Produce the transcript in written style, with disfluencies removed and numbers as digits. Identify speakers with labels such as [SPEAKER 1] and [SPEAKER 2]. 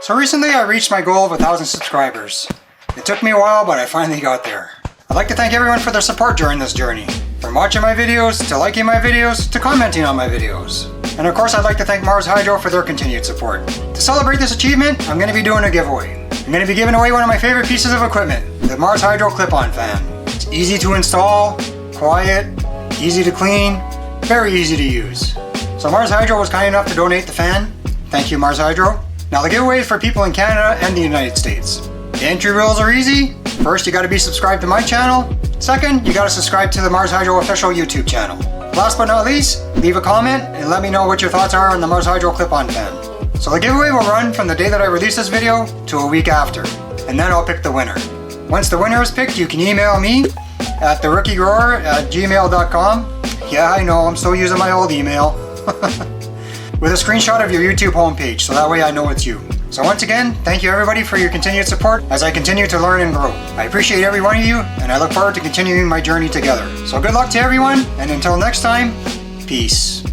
[SPEAKER 1] So recently I reached my goal of 1,000 subscribers. It took me a while, but I finally got there. I'd like to thank everyone for their support during this journey. From watching my videos, to liking my videos, to commenting on my videos. And of course I'd like to thank Mars Hydro for their continued support. To celebrate this achievement, I'm going to be doing a giveaway. I'm going to be giving away one of my favorite pieces of equipment, the Mars Hydro clip-on fan. It's easy to install, quiet, easy to clean, very easy to use. So Mars Hydro was kind enough to donate the fan. Thank you, Mars Hydro. Now the giveaway is for people in Canada and the United States. The entry rules are easy. First, you gotta be subscribed to my channel. Second, you gotta subscribe to the Mars Hydro official YouTube channel. Last but not least, leave a comment and let me know what your thoughts are on the Mars Hydro clip-on fan. So the giveaway will run from the day that I release this video to a week after, and then I'll pick the winner. Once the winner is picked, you can email me at therookiegrower@gmail.com. Yeah, I know, I'm still using my old email. With a screenshot of your YouTube homepage, so that way I know it's you. So once again, thank you everybody for your continued support as I continue to learn and grow. I appreciate every one of you, and I look forward to continuing my journey together. So good luck to everyone, and until next time, peace.